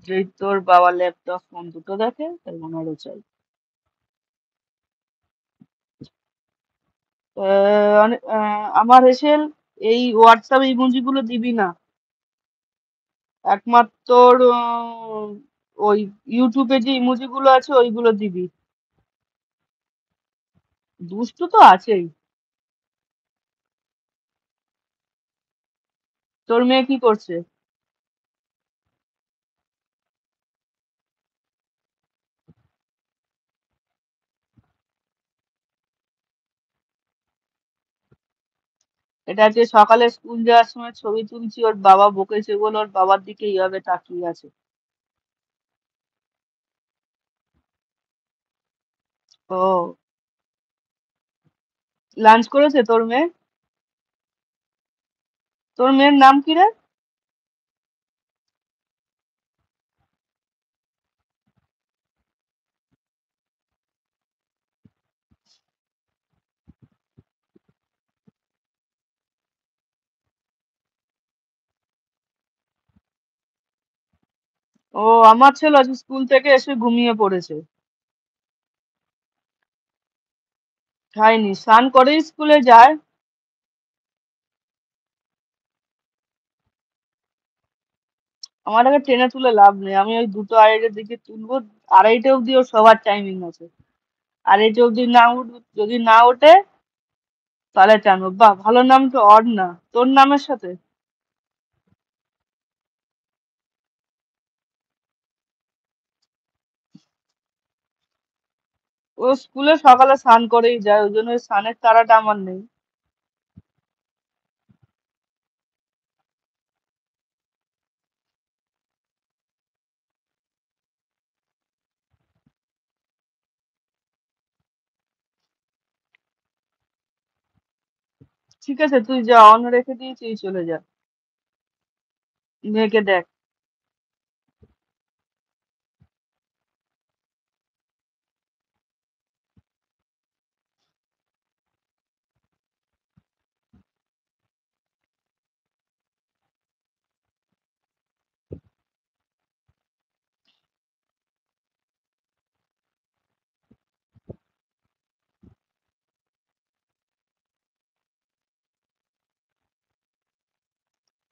যেই তোর বাবা ল্যাপটপ ফোন দুটো দেখে তাই ওনারও চাই। আমার হেসেল, এই হোয়াটসঅ্যাপ ইমোজি গুলো দিবি না, একমাত্র ওই ইউটিউবে যে ইমোজি গুলো আছে ওইগুলো দিবি। দুষ্টু তো আছেই। তোর মেয়ে কি করছে? এটা যে সকালে স্কুল যাওয়ার সময় ছবি তুলছি, ওর বাবা বকেছে বলে ওর বাবার দিকে এইভাবে তাকিয়ে আছে। ও, লাঞ্চ করেছে তোর মেয়ে? তোর মেয়ের নাম কি রে? ও, আমার ছেলে আজ স্কুল থেকে এসে ঘুমিয়ে পড়েছে। খায়নি, স্নান করেই স্কুলে যায়। আমার আগে টেনে তুলে লাভ নেই, আমি ওই 2টো 2:30-এর দিকে তুলবো। 2:30 অব্দি ওর সবার টাইমিং আছে। 2:30 অব্দি না যদি না ওঠে তাহলে টানবো। বাহ, ভালো নাম তো, অর্ণা তোর নামের সাথে। ও স্কুলে সকালে স্নান করেই যায়, ওই জন্য ওই স্নানের তাড়াটা আমার নেই। ঠিক আছে, তুই যা, অন রেখে দিয়েছি, চলে যা। মেয়েকে দেখ।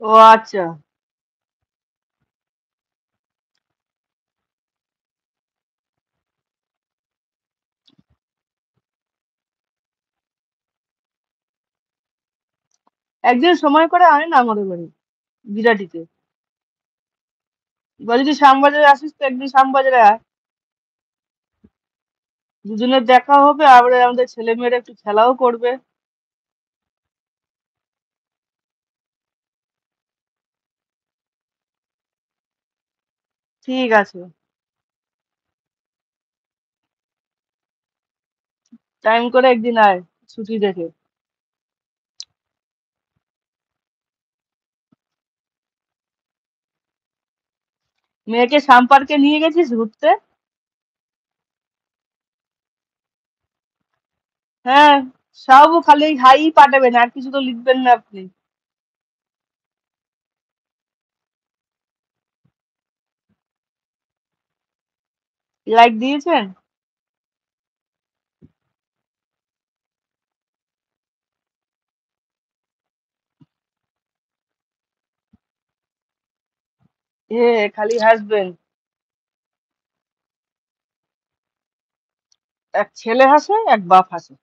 ও আচ্ছা। একদিন সময় করে আয় না আমাদের বাড়ি, বিরাটিতে। বা যদি শ্যামবাজারে আসিস তো একদিন শ্যামবাজারে আয়। দুজনের দেখা হবে, আবার আমাদের ছেলে মেয়েরা একটু খেলাও করবে। ঠিক আছে, টাইম করে একদিন আয়, ছুটি দেখে। মেয়েকে শ্যাম পার্কে নিয়ে গেছিস ঘুরতে? হ্যাঁ, সব খালি হাই পাঠাবেন, আর কিছু তো লিখবেন না আপনি। লাইক দিয়েছেন? এ, খালি হাসবেন। এক ছেলে হাসে, এক বাপ হাসে।